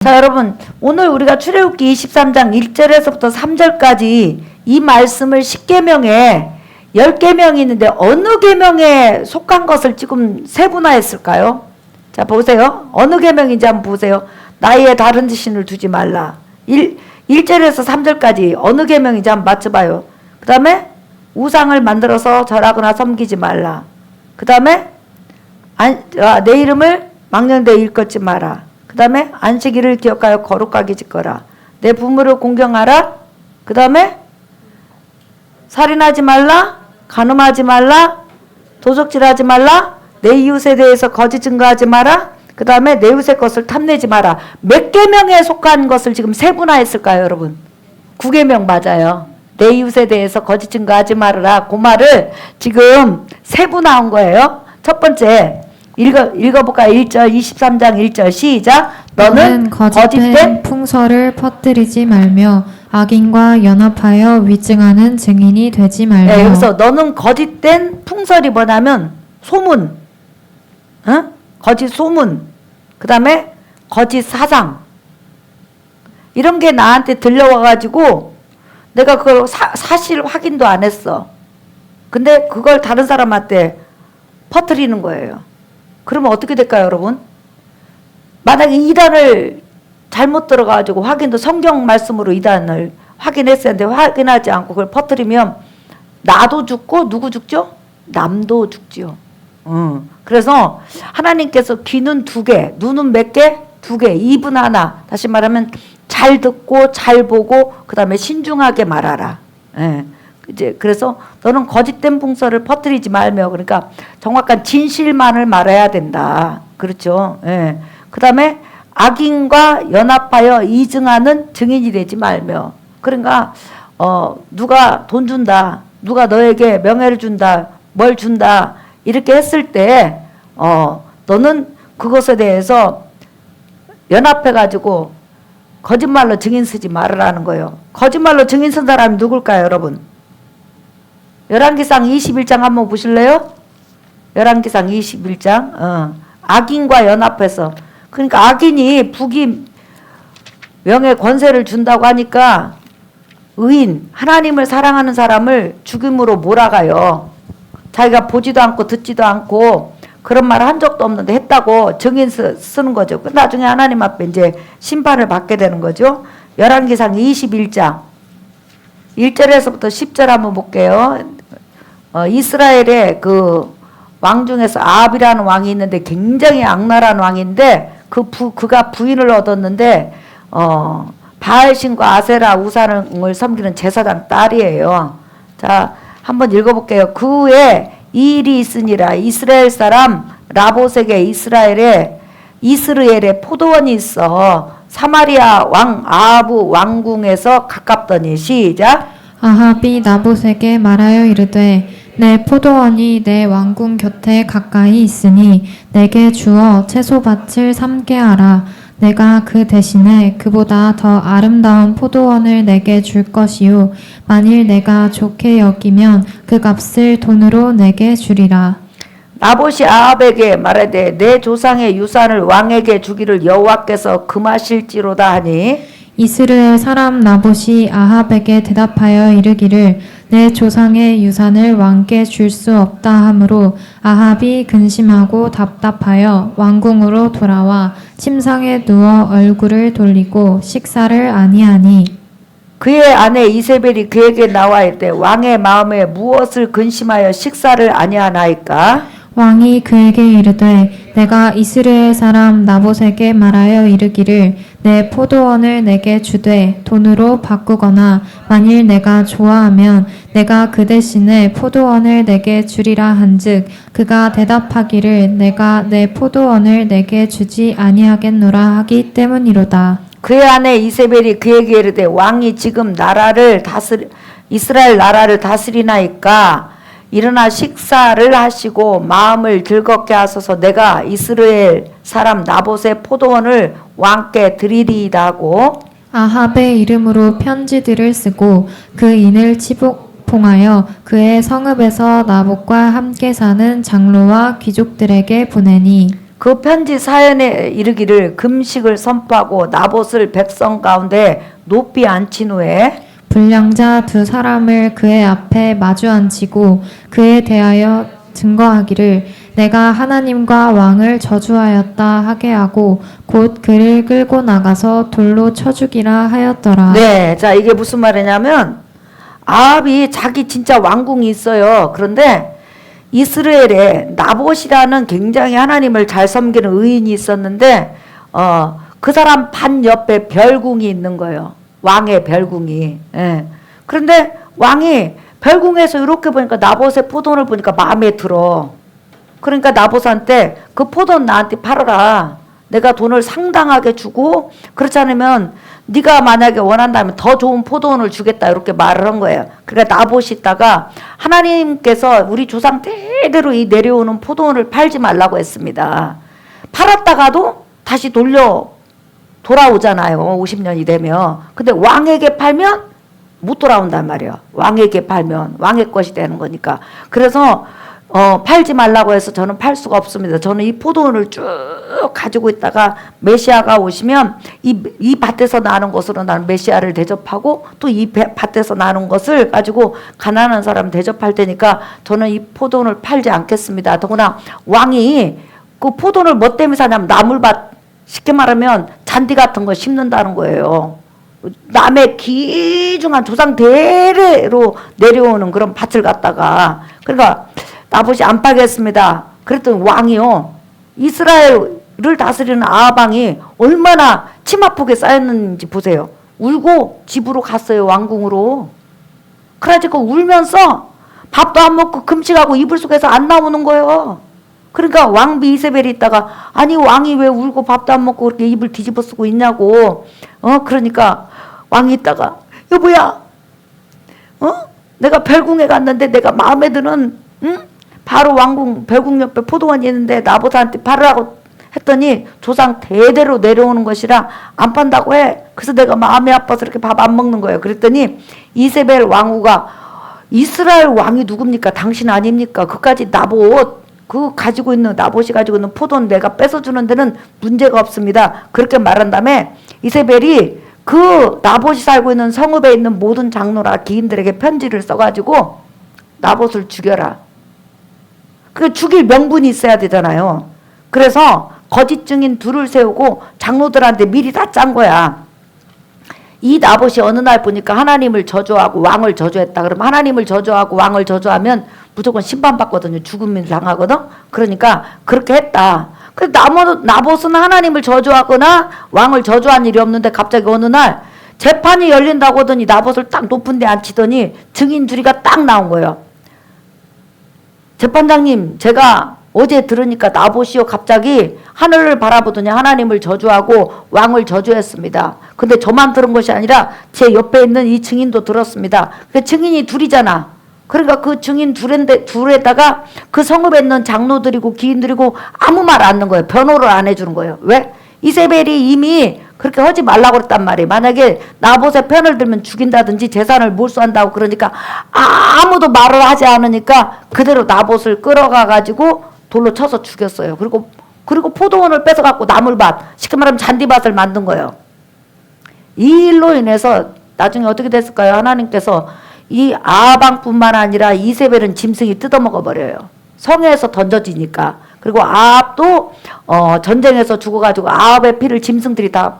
자, 여러분, 오늘 우리가 출애굽기 23장 1절에서부터 3절까지 이 말씀을 10계명에 10계명이 있는데 어느 계명에 속한 것을 지금 세분화했을까요? 자, 보세요. 어느 계명인지 한번 보세요. 나의 다른 신을 두지 말라. 1절에서 3절까지 어느 계명인지 한번 맞춰봐요. 그 다음에 우상을 만들어서 절하거나 섬기지 말라. 그 다음에 내 이름을 망령되이 일컫지 마라. 그 다음에 안식일을 기억하여 거룩하게 지켜라. 내 부모를 공경하라. 그 다음에 살인하지 말라. 간음하지 말라. 도적질하지 말라. 내 이웃에 대해서 거짓 증거하지 마라. 그 다음에 내 이웃의 것을 탐내지 마라. 몇 계명에 속한 것을 지금 세분화했을까요, 여러분? 9계명 맞아요. 내 이웃에 대해서 거짓 증거하지 말아라. 그 말을 지금 세분화한 거예요. 첫 번째 읽어볼까요? 1절 23장 1절 시작. 너는 거짓된 풍설을 퍼뜨리지 말며 악인과 연합하여 위증하는 증인이 되지 말며. 네, 여기서 너는 거짓된 풍설이 뭐냐면 소문, 거짓 소문, 그 다음에 거짓 사상, 이런 게 나한테 들려와가지고 내가 그걸 사실 확인도 안 했어. 근데 그걸 다른 사람한테 퍼뜨리는 거예요. 그러면 어떻게 될까요, 여러분? 만약에 이단을 잘못 들어가지고 확인도 성경 말씀으로 이단을 확인했었는데 확인하지 않고 그걸 퍼뜨리면 나도 죽고 누구 죽죠? 남도 죽지요. 그래서 하나님께서 귀는 2개, 눈은 몇 개? 2개, 입은 하나. 다시 말하면 잘 듣고 잘 보고 그 다음에 신중하게 말하라. 예. 이제 그래서 너는 거짓된 풍설을 퍼뜨리지 말며, 그러니까 정확한 진실만을 말해야 된다. 그렇죠. 예. 그 다음에 악인과 연합하여 이증하는 증인이 되지 말며. 그러니까 누가 돈 준다, 누가 너에게 명예를 준다, 뭘 준다 이렇게 했을 때 너는 그것에 대해서 연합해 가지고 거짓말로 증인 쓰지 말으라는 거예요. 거짓말로 증인 쓴 사람이 누굴까요, 여러분? 열왕기상 21장 한번 보실래요? 열왕기상 21장. 악인과 연합해서. 그러니까 악인이 북이 명예 권세를 준다고 하니까 의인, 하나님을 사랑하는 사람을 죽임으로 몰아가요. 자기가 보지도 않고 듣지도 않고 그런 말을 한 적도 없는데 했다고 증인 쓰는 거죠. 나중에 하나님 앞에 이제 심판을 받게 되는 거죠. 열왕기상 21장 1절에서부터 10절 한번 볼게요. 이스라엘의 그 왕 중에서 아합이라는 왕이 있는데 굉장히 악랄한 왕인데 그가 부인을 얻었는데 바알신과 아세라 우상을 섬기는 제사장 딸이에요. 자, 한번 읽어볼게요. 그 후에 이 일이 있으니라. 이스라엘 사람 라봇에게 이스르엘에 포도원이 있어 사마리아 왕 아하부 왕궁에서 가깝더니 시작. 아합이 나봇에게 말하여 이르되 내 포도원이 내 왕궁 곁에 가까이 있으니 내게 주어 채소밭을 삼게 하라. 내가 그 대신에 그보다 더 아름다운 포도원을 내게 줄 것이요 만일 내가 좋게 여기면 그 값을 돈으로 내게 주리라. 나봇이 아합에게 말하되 내 조상의 유산을 왕에게 주기를 여호와께서 금하실지로다 하니 이스라엘 사람 나봇이 아합에게 대답하여 이르기를 내 조상의 유산을 왕께 줄 수 없다 하므로 아합이 근심하고 답답하여 왕궁으로 돌아와 침상에 누워 얼굴을 돌리고 식사를 아니하니 그의 아내 이세벨이 그에게 나와 이르되 왕의 마음에 무엇을 근심하여 식사를 아니하나이까? 왕이 그에게 이르되 내가 이스라엘 사람 나봇에게 말하여 이르기를 내 포도원을 내게 주되 돈으로 바꾸거나 만일 내가 좋아하면 내가 그 대신에 포도원을 내게 주리라 한즉 그가 대답하기를 내가 내 포도원을 내게 주지 아니하겠노라 하기 때문이로다. 그의 아내 이세벨이 그에게 이르되 왕이 지금 이스라엘 나라를 다스리나이까 일어나 식사를 하시고 마음을 즐겁게 하소서. 내가 이스라엘 사람 나봇의 포도원을 왕께 드리리이다 하고 아합의 이름으로 편지들을 쓰고 그 인을 치복봉하여 그의 성읍에서 나봇과 함께 사는 장로와 귀족들에게 보내니 그 편지 사연에 이르기를 금식을 선포하고 나봇을 백성 가운데 높이 앉힌 후에 불량자 두 사람을 그의 앞에 마주 앉히고 그에 대하여 증거하기를 내가 하나님과 왕을 저주하였다 하게 하고 곧 그를 끌고 나가서 돌로 쳐 죽이라 하였더라. 네, 자 이게 무슨 말이냐면 아합이 자기 진짜 왕궁이 있어요. 그런데 이스라엘에 나봇이라는 굉장히 하나님을 잘 섬기는 의인이 있었는데 그 사람 반 옆에 별궁이 있는 거예요. 왕의 별궁이. 예. 그런데 왕이 별궁에서 이렇게 보니까 나봇의 포도원을 보니까 마음에 들어. 그러니까 나봇한테 그 포도원 나한테 팔아라. 내가 돈을 상당하게 주고 그렇지 않으면 네가 만약에 원한다면 더 좋은 포도원을 주겠다 이렇게 말을 한 거예요. 그러니까 나봇이 있다가 하나님께서 우리 조상 대대로 이 내려오는 포도원을 팔지 말라고 했습니다. 팔았다가도 다시 돌아오잖아요. 50년이 되면. 근데 왕에게 팔면 못 돌아온단 말이에요. 왕에게 팔면 왕의 것이 되는 거니까. 그래서 팔지 말라고 해서 저는 팔 수가 없습니다. 저는 이 포도원을 쭉 가지고 있다가 메시아가 오시면 이 밭에서 나는 것으로 나는 메시아를 대접하고 또 이 밭에서 나는 것을 가지고 가난한 사람 대접할 테니까 저는 이 포도원을 팔지 않겠습니다. 더구나 왕이 그 포도원을 뭐 때문에 사냐면 나물밭, 쉽게 말하면 잔디 같은 거 심는다는 거예요. 남의 귀중한 조상 대대로 내려오는 그런 밭을 갖다가 그러니까 나봇이 안 팔겠습니다. 그랬더니 왕이요. 이스라엘을 다스리는 아합왕이 얼마나 침 아프게 쌓였는지 보세요. 울고 집으로 갔어요. 왕궁으로. 그래가지고 울면서 밥도 안 먹고 금식하고 이불 속에서 안 나오는 거예요. 그러니까 왕비 이세벨이 있다가 아니 왕이 왜 울고 밥도 안 먹고 그렇게 입을 뒤집어 쓰고 있냐고. 그러니까 왕이 있다가 여보야 내가 별궁에 갔는데 내가 마음에 드는 바로 왕궁 별궁 옆에 포도원이 있는데 나봇한테 팔으라고 했더니 조상 대대로 내려오는 것이라 안 판다고 해. 그래서 내가 마음이 아파서 이렇게 밥 안 먹는 거예요. 그랬더니 이세벨 왕후가 이스라엘 왕이 누굽니까? 당신 아닙니까? 그까지 나봇 그 가지고 있는 나봇이 가지고 있는 포도는 내가 뺏어주는 데는 문제가 없습니다. 그렇게 말한 다음에 이세벨이 그 나봇이 살고 있는 성읍에 있는 모든 장로나 기인들에게 편지를 써가지고 나봇을 죽여라. 그 죽일 명분이 있어야 되잖아요. 그래서 거짓 증인 둘을 세우고 장로들한테 미리 다 짠 거야. 이 나봇이 어느 날 보니까 하나님을 저주하고 왕을 저주했다. 그러면 하나님을 저주하고 왕을 저주하면 무조건 심판받거든요. 죽음을 당하거든. 그러니까 그렇게 했다. 근데 나봇은 하나님을 저주하거나 왕을 저주한 일이 없는데 갑자기 어느 날 재판이 열린다고 하더니 나봇을 딱 높은 데 앉히더니 증인 둘이가 딱 나온 거예요. 재판장님, 제가 어제 들으니까 나봇이요 갑자기 하늘을 바라보더니 하나님을 저주하고 왕을 저주했습니다. 근데 저만 들은 것이 아니라 제 옆에 있는 이 증인도 들었습니다. 그 증인이 둘이잖아. 그러니까 그 증인 둘에다가 그 성읍에 있는 장로들이고 기인들이고 아무 말 안 하는 거예요. 변호를 안 해주는 거예요. 왜? 이세벨이 이미 그렇게 하지 말라고 그랬단 말이에요. 만약에 나봇의 편을 들면 죽인다든지 재산을 몰수한다고 그러니까 아무도 말을 하지 않으니까 그대로 나봇을 끌어가가지고 돌로 쳐서 죽였어요. 그리고 포도원을 뺏어갖고 나물밭, 쉽게 말하면 잔디밭을 만든 거예요. 이 일로 인해서 나중에 어떻게 됐을까요? 하나님께서 이 아합뿐만 아니라 이세벨은 짐승이 뜯어먹어 버려요. 성에서 던져지니까. 그리고 아합도 전쟁에서 죽어가지고 아합의 피를 짐승들이 다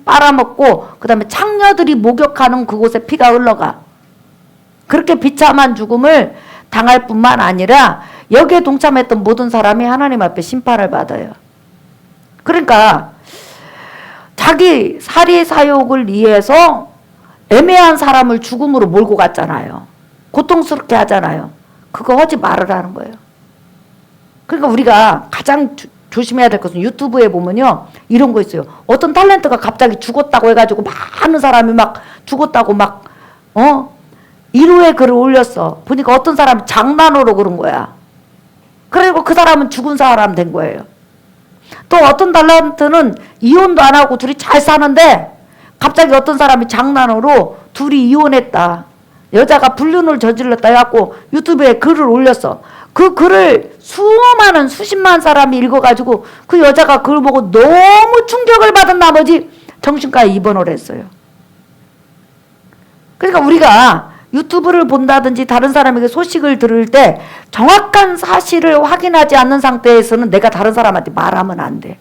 빨아먹고 그 다음에 창녀들이 목욕하는 그곳에 피가 흘러가. 그렇게 비참한 죽음을 당할 뿐만 아니라 여기에 동참했던 모든 사람이 하나님 앞에 심판을 받아요. 그러니까 자기 살이 사욕을 위해서 애매한 사람을 죽음으로 몰고 갔잖아요. 고통스럽게 하잖아요. 그거 하지 말으라는 거예요. 그러니까 우리가 가장 조심해야 될 것은 유튜브에 보면요 이런 거 있어요. 어떤 탤런트가 갑자기 죽었다고 해가지고 많은 사람이 막 죽었다고 막 일후에 글을 올렸어. 보니까 어떤 사람이 장난으로 그런 거야. 그리고 그 사람은 죽은 사람 된 거예요. 또 어떤 탤런트는 이혼도 안 하고 둘이 잘 사는데 갑자기 어떤 사람이 장난으로 둘이 이혼했다. 여자가 불륜을 저질렀다 해갖고 유튜브에 글을 올렸어. 그 글을 수많은 수십만 사람이 읽어가지고 그 여자가 그걸 보고 너무 충격을 받은 나머지 정신과에 입원을 했어요. 그러니까 우리가 유튜브를 본다든지 다른 사람에게 소식을 들을 때 정확한 사실을 확인하지 않는 상태에서는 내가 다른 사람한테 말하면 안 돼.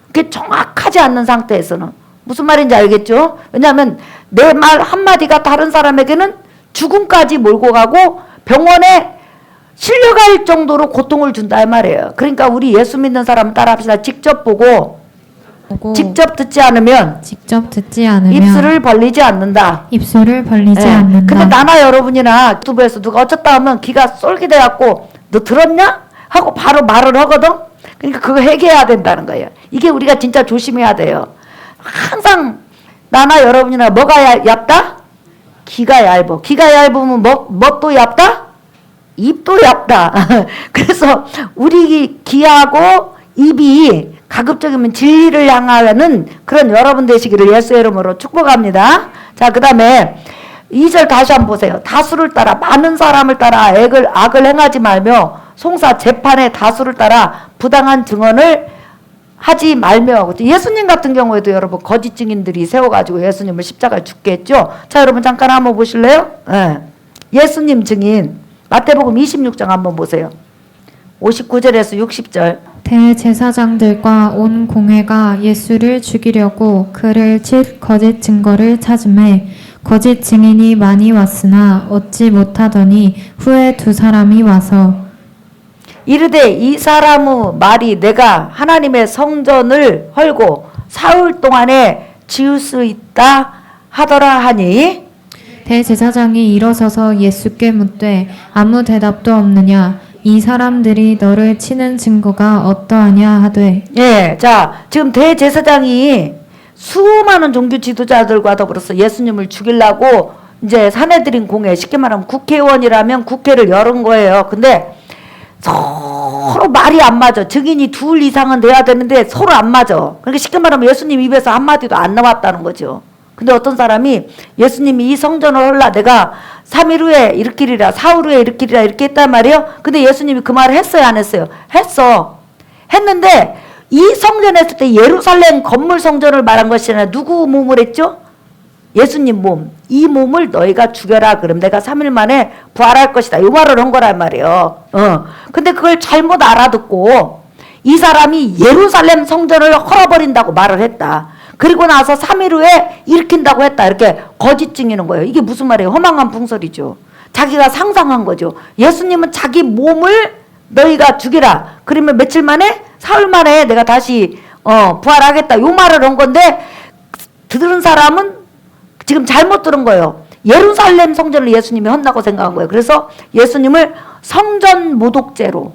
그게 정확하지 않는 상태에서는. 무슨 말인지 알겠죠? 왜냐하면 내 말 한마디가 다른 사람에게는 죽음까지 몰고 가고 병원에 실려갈 정도로 고통을 준다 이 말이에요. 그러니까 우리 예수 믿는 사람 따라합시다. 직접 보고 직접 듣지 않으면 입술을 벌리지 않는다. 않는다. 근데 나나 여러분이나 유튜브에서 누가 어쩌다 하면 귀가 쏠깃해갖고 너 들었냐? 하고 바로 말을 하거든. 그러니까 그거 해결해야 된다는 거예요. 이게 우리가 진짜 조심해야 돼요. 항상 나나 여러분이나 뭐가 얇다? 귀가 얇어. 귀가 얇으면 뭣도 얇다? 입도 얇다. 그래서 우리 귀하고 입이 가급적이면 진리를 향하는 그런 여러분 되시기를 예수의 이름으로 축복합니다. 자, 그 다음에 2절 다시 한번 보세요. 다수를 따라 많은 사람을 따라 악을 행하지 말며 송사 재판의 다수를 따라 부당한 증언을 하지 말며. 예수님 같은 경우에도 여러분 거짓 증인들이 세워가지고 예수님을 십자가에 죽게 했죠. 자, 여러분 잠깐 한번 보실래요? 네. 예수님 증인 마태복음 26장 한번 보세요. 59절에서 60절. 대제사장들과 온 공회가 예수를 죽이려고 그를 칠 거짓 증거를 찾음에 거짓 증인이 많이 왔으나 얻지 못하더니 후에 두 사람이 와서 이르되 이 사람의 말이 내가 하나님의 성전을 헐고 사흘 동안에 지을 수 있다 하더라 하니. 대제사장이 일어서서 예수께 묻되 아무 대답도 없느냐 이 사람들이 너를 치는 증거가 어떠하냐 하되. 예, 자 지금 대제사장이 수많은 종교 지도자들과 더불어서 예수님을 죽이려고 이제 사내들인 공회, 쉽게 말하면 국회의원이라면 국회를 열은 거예요. 근데 서로 말이 안 맞아. 증인이 둘 이상은 돼야 되는데 서로 안 맞아. 그러니까 쉽게 말하면 예수님 입에서 한마디도 안 나왔다는 거죠. 근데 어떤 사람이 예수님이 이 성전을 헐라 내가 3일 후에 일으키리라, 사흘 후에 일으키리라 이렇게 했단 말이에요. 근데 예수님이 그 말을 했어요, 안 했어요? 했어. 했는데 이 성전 했을 때 예루살렘 건물 성전을 말한 것이 아니라 누구 몸을 했죠? 예수님 몸. 이 몸을 너희가 죽여라. 그럼 내가 3일 만에 부활할 것이다. 이 말을 한 거란 말이에요. 근데 그걸 잘못 알아듣고 이 사람이 예루살렘 성전을 헐어버린다고 말을 했다. 그리고 나서 3일 후에 일으킨다고 했다. 이렇게 거짓 증이는 거예요. 이게 무슨 말이에요? 허망한 풍설이죠. 자기가 상상한 거죠. 예수님은 자기 몸을 너희가 죽이라. 그러면 며칠 만에? 사흘 만에 내가 다시 부활하겠다. 요 말을 한 건데 들은 사람은 지금 잘못 들은 거예요. 예루살렘 성전을 예수님이 헌다고 생각한 거예요. 그래서 예수님을 성전 모독죄로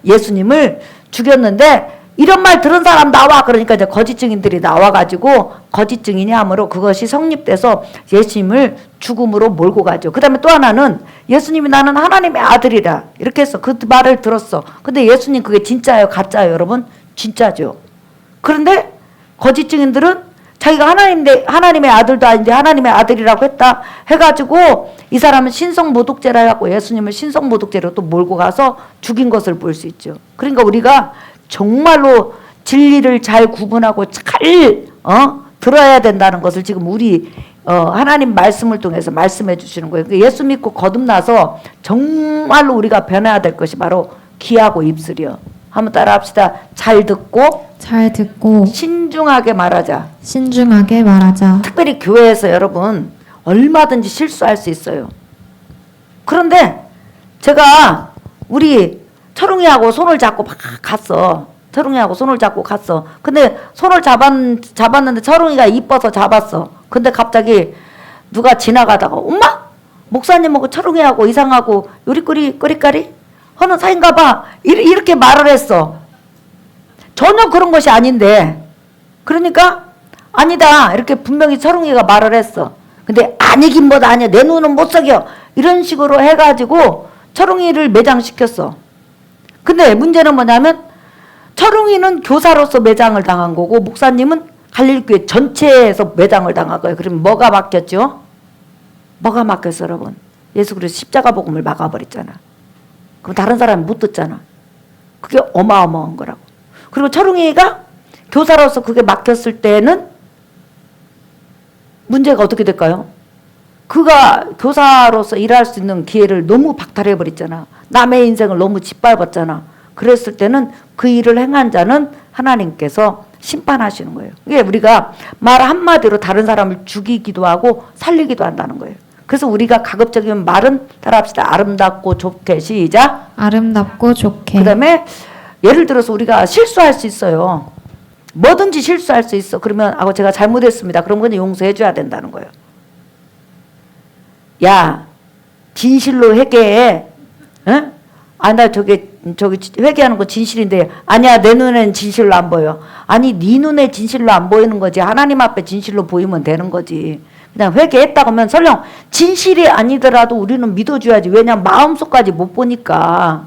예수님을 죽였는데 이런 말 들은 사람 나와. 그러니까 이제 거짓 증인들이 나와가지고 거짓 증인이 함으로 그것이 성립돼서 예수님을 죽음으로 몰고 가죠. 그 다음에 또 하나는 예수님이 나는 하나님의 아들이라 이렇게 해서 그 말을 들었어. 근데 예수님 그게 진짜예요, 가짜예요, 여러분? 진짜죠. 그런데 거짓 증인들은 자기가 하나님의 아들도 아닌데 하나님의 아들이라고 했다 해가지고 이 사람은 신성모독죄라 해갖고 예수님을 신성모독죄로 또 몰고 가서 죽인 것을 볼 수 있죠. 그러니까 우리가 정말로 진리를 잘 구분하고 잘 들어야 된다는 것을 지금 우리 하나님 말씀을 통해서 말씀해 주시는 거예요. 예수 믿고 거듭나서 정말로 우리가 변해야 될 것이 바로 귀하고 입술이요. 한번 따라 합시다. 잘 듣고 신중하게 말하자. 특별히 교회에서 여러분 얼마든지 실수할 수 있어요. 그런데 제가 우리 철웅이하고 손을 잡고 막 갔어. 근데 손을 잡았는데 철웅이가 이뻐서 잡았어. 근데 갑자기 누가 지나가다가 엄마? 목사님하고 철웅이하고 이상하고 요리꼬리 하는 사이인가 봐. 이렇게 말을 했어. 전혀 그런 것이 아닌데. 그러니까 아니다. 이렇게 분명히 철웅이가 말을 했어. 근데 아니긴 뭐다 아니야. 내 눈은 못 속여. 이런 식으로 해가지고 철웅이를 매장시켰어. 근데 문제는 뭐냐면 철웅이는 교사로서 매장을 당한 거고 목사님은 갈릴교회 전체에서 매장을 당한 거예요. 그럼 뭐가 바뀌었죠? 뭐가 막혔어 여러분? 예수 그리스도 십자가 복음을 막아버렸잖아. 그럼 다른 사람이 못 듣잖아. 그게 어마어마한 거라고. 그리고 철웅이가 교사로서 그게 막혔을 때는 문제가 어떻게 될까요? 그가 교사로서 일할 수 있는 기회를 너무 박탈해버렸잖아. 남의 인생을 너무 짓밟았잖아. 그랬을 때는 그 일을 행한 자는 하나님께서 심판하시는 거예요. 이게 우리가 말 한마디로 다른 사람을 죽이기도 하고 살리기도 한다는 거예요. 그래서 우리가 가급적이면 말은 따라합시다. 아름답고 좋게. 시작. 아름답고 좋게. 그 다음에 예를 들어서 우리가 실수할 수 있어요. 뭐든지 실수할 수 있어. 그러면 제가 잘못했습니다. 그럼 그냥 용서해 줘야 된다는 거예요. 야, 진실로 회개해. 응? 나 저기 회개하는 거 진실인데 아니야 내 눈에는 진실로 안 보여. 아니 네 눈에 진실로 안 보이는 거지. 하나님 앞에 진실로 보이면 되는 거지. 그냥 회개했다고 하면 설령 진실이 아니더라도 우리는 믿어줘야지. 왜냐면 마음속까지 못 보니까.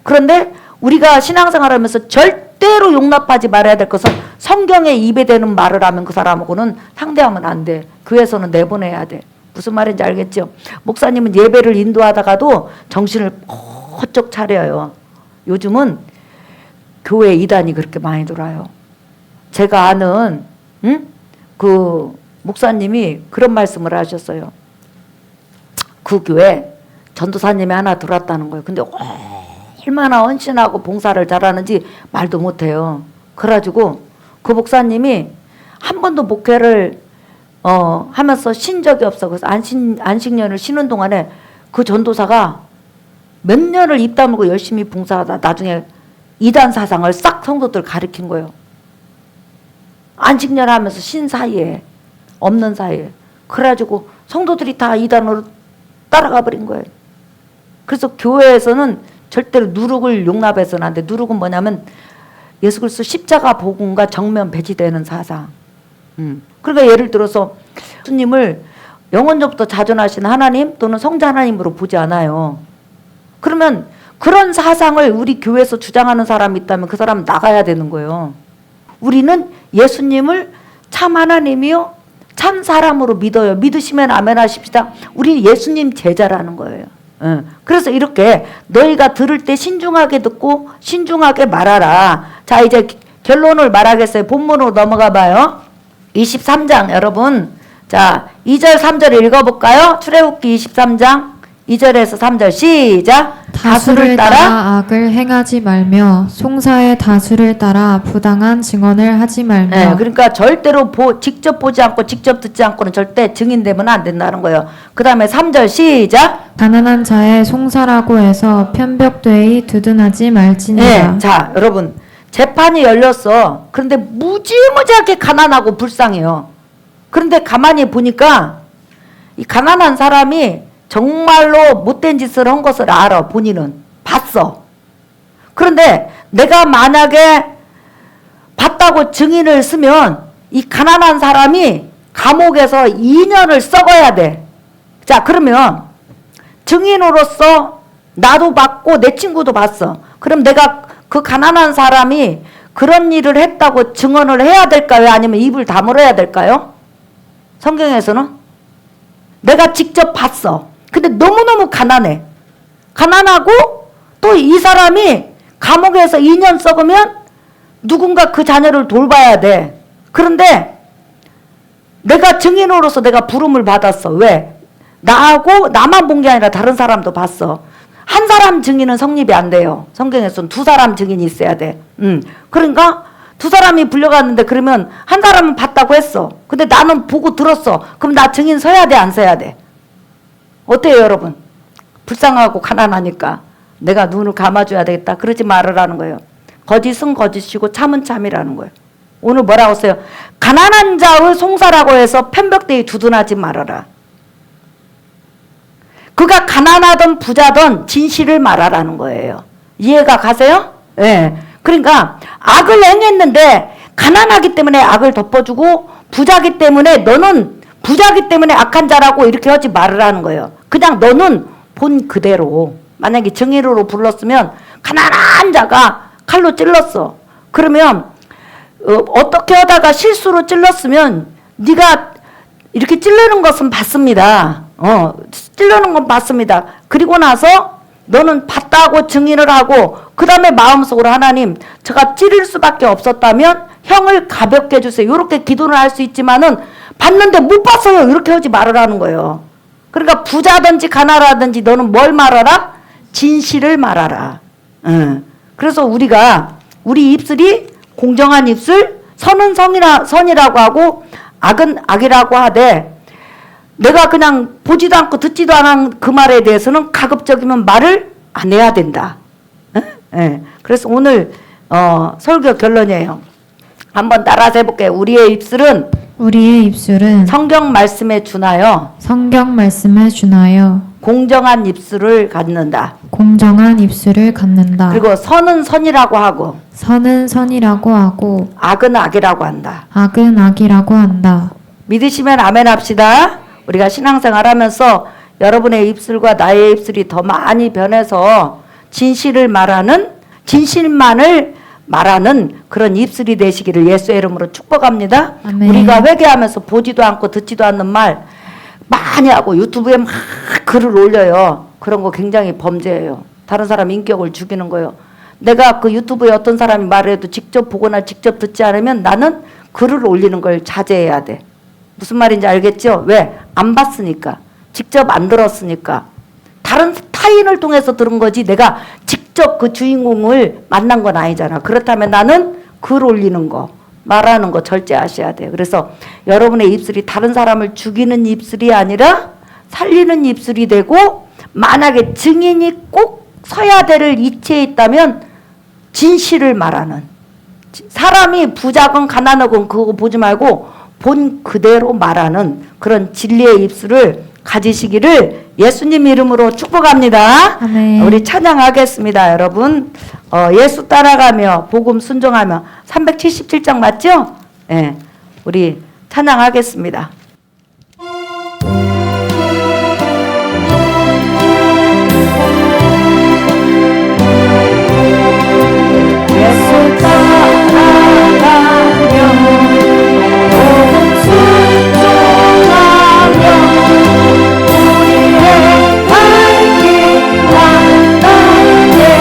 그런데 우리가 신앙생활하면서 절대로 용납하지 말아야 될 것은 성경에 입에 대는 말을 하면 그 사람하고는 상대하면 안 돼. 교회에서는 내보내야 돼. 무슨 말인지 알겠죠? 목사님은 예배를 인도하다가도 정신을 번쩍 차려요. 요즘은 교회 이단이 그렇게 많이 돌아요. 제가 아는 그 목사님이 그런 말씀을 하셨어요. 그 교회 전도사님이 하나 들어왔다는 거예요. 근데 얼마나 헌신하고 봉사를 잘하는지 말도 못해요. 그래가지고 그 목사님이 한 번도 목회를 하면서 쉰 적이 없어. 그래서 안식년을 쉬는 동안에 그 전도사가 몇 년을 입 다물고 열심히 봉사하다 나중에 이단 사상을 싹 성도들 가르친 거예요. 안식년 하면서 쉰 사이에, 없는 사이에. 그래가지고 성도들이 다 이단으로 따라가 버린 거예요. 그래서 교회에서는 절대로 누룩을 용납해서는 안 돼. 누룩은 뭐냐면 예수 그리스도 십자가 복음과 정면 배치되는 사상. 그러니까 예를 들어서 예수님을 영원전부터 자존하신 하나님 또는 성자 하나님으로 보지 않아요. 그러면 그런 사상을 우리 교회에서 주장하는 사람이 있다면 그 사람은 나가야 되는 거예요. 우리는 예수님을 참 하나님이요 참 사람으로 믿어요. 믿으시면 아멘 하십시다. 우리 예수님 제자라는 거예요. 그래서 이렇게 너희가 들을 때 신중하게 듣고 신중하게 말하라. 자, 이제 결론을 말하겠어요. 본문으로 넘어가 봐요. 23장 여러분, 자 2절 3절 읽어볼까요? 출애굽기 23장 2절에서 3절 시작. 다수를 따라 악을 행하지 말며 송사의 다수를 따라 부당한 증언을 하지 말며. 네, 그러니까 절대로 직접 보지 않고 직접 듣지 않고는 절대 증인되면 안 된다는 거예요. 그 다음에 3절 시작. 가난한 자의 송사라고 해서 편벽되이 두둔하지 말지니라. 네, 자 여러분 재판이 열렸어. 그런데 무지무지하게 가난하고 불쌍해요. 그런데 가만히 보니까 이 가난한 사람이 정말로 못된 짓을 한 것을 알아. 본인은 봤어. 그런데 내가 만약에 봤다고 증인을 쓰면 이 가난한 사람이 감옥에서 2년을 썩어야 돼. 자, 그러면 증인으로서 나도 봤고 내 친구도 봤어. 그럼 내가 그 가난한 사람이 그런 일을 했다고 증언을 해야 될까요? 아니면 입을 다물어야 될까요? 성경에서는 내가 직접 봤어. 근데 너무너무 가난해. 가난하고 또 이 사람이 감옥에서 2년 썩으면 누군가 그 자녀를 돌봐야 돼. 그런데 내가 증인으로서 내가 부름을 받았어. 왜? 나만 본 게 아니라 다른 사람도 봤어. 한 사람 증인은 성립이 안 돼요. 성경에서는 두 사람 증인이 있어야 돼. 그러니까 두 사람이 불려갔는데 그러면 한 사람은 봤다고 했어. 근데 나는 보고 들었어. 그럼 나 증인 서야 돼, 안 서야 돼? 어때요, 여러분? 불쌍하고 가난하니까 내가 눈을 감아줘야 되겠다. 그러지 말으라는 거예요. 거짓은 거짓이고 참은 참이라는 거예요. 오늘 뭐라고 써요? 가난한 자의 송사라고 해서 편벽되이 두둔하지 말아라. 그가 가난하던 부자던 진실을 말하라는 거예요. 이해가 가세요? 예. 네. 그러니까 악을 행했는데 가난하기 때문에 악을 덮어주고 부자기 때문에 너는 부자기 때문에 악한 자라고 이렇게 하지 말으라는 거예요. 그냥 너는 본 그대로. 만약에 증인으로 불렀으면 가난한 자가 칼로 찔렀어. 그러면 어떻게 하다가 실수로 찔렀으면 네가 이렇게 찔르는 것은 봤습니다. 찔르는 건 맞습니다. 그리고 나서 너는 봤다고 증인을 하고 그 다음에 마음속으로 하나님 제가 찌를 수밖에 없었다면 형을 가볍게 해주세요. 이렇게 기도를 할 수 있지만은 봤는데 못 봤어요. 이렇게 하지 말으라는 거예요. 그러니까 부자든지 가난하든지 너는 뭘 말하라? 진실을 말하라. 그래서 우리 입술이 공정한 입술, 선은 선이라고 하고 악은 악이라고 하되 내가 그냥 보지도 않고 듣지도 않은 그 말에 대해서는 가급적이면 말을 안 해야 된다. 그래서 오늘 설교 결론이에요. 한번 따라서 해볼게요. 우리의 입술은 성경 말씀에 준하여 공정한 입술을 갖는다. 그리고 선은 선이라고 하고 악은 악이라고 한다. 믿으시면 아멘 합시다. 우리가 신앙생활 하면서 여러분의 입술과 나의 입술이 더 많이 변해서 진실만을 말하는 그런 입술이 되시기를 예수의 이름으로 축복합니다. 아멘. 우리가 회개하면서 보지도 않고 듣지도 않는 말 많이 하고 유튜브에 막 글을 올려요. 그런 거 굉장히 범죄예요. 다른 사람 인격을 죽이는 거예요. 내가 그 유튜브에 어떤 사람이 말해도 직접 보거나 직접 듣지 않으면 나는 글을 올리는 걸 자제해야 돼. 무슨 말인지 알겠죠? 왜? 안 봤으니까. 직접 안 들었으니까. 다른 타인을 통해서 들은 거지 내가 직접 그 주인공을 만난 건 아니잖아. 그렇다면 나는 글 올리는 거, 말하는 거 절제하셔야 돼요. 그래서 여러분의 입술이 다른 사람을 죽이는 입술이 아니라 살리는 입술이 되고 만약에 증인이 꼭 서야 될 이치에 있다면 진실을 말하는 사람이 부자건 가난하건 그거 보지 말고 본 그대로 말하는 그런 진리의 입술을 가지시기를 예수님 이름으로 축복합니다. 아멘. 우리 찬양하겠습니다. 여러분 예수 따라가며 복음 순종하며 377장 맞죠? 네, 우리 찬양하겠습니다. 예수 따라가며 복음 순종하며 우리의 밝힌 왕답게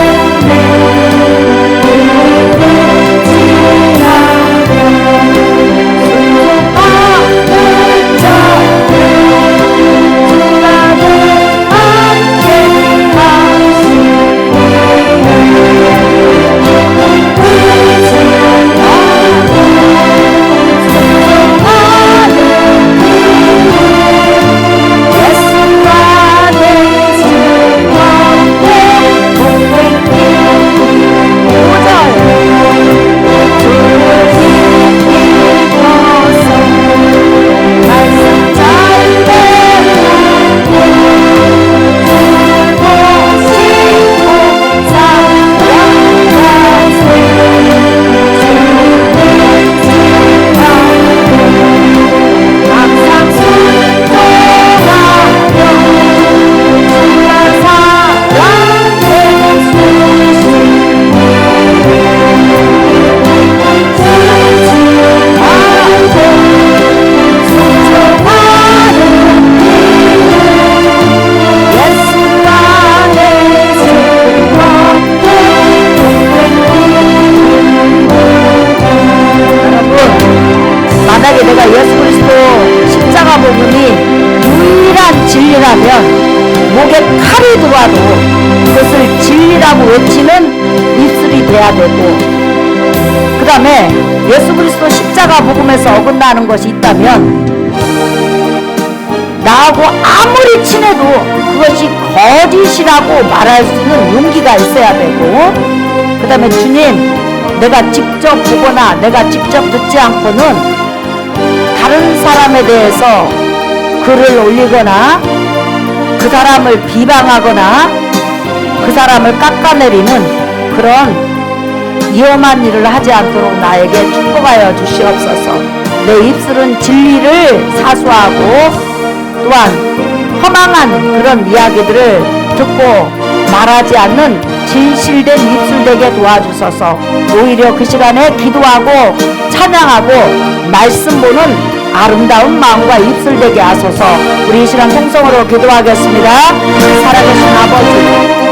돼야 되고 그 다음에 예수 그리스도 십자가 복음에서 어긋나는 것이 있다면 나하고 아무리 친해도 그것이 거짓이라고 말할 수 있는 용기가 있어야 되고 그 다음에 주님 내가 직접 보거나 내가 직접 듣지 않고는 다른 사람에 대해서 글을 올리거나 그 사람을 비방하거나 그 사람을 깎아내리는 그런 위험한 일을 하지 않도록 나에게 축복하여 주시옵소서. 내 입술은 진리를 사수하고 또한 허망한 그런 이야기들을 듣고 말하지 않는 진실된 입술 되게 도와주소서. 오히려 그 시간에 기도하고 찬양하고 말씀 보는 아름다운 마음과 입술 되게 하소서. 우리 이 시간 통성으로 기도하겠습니다. 살아계신 아버지,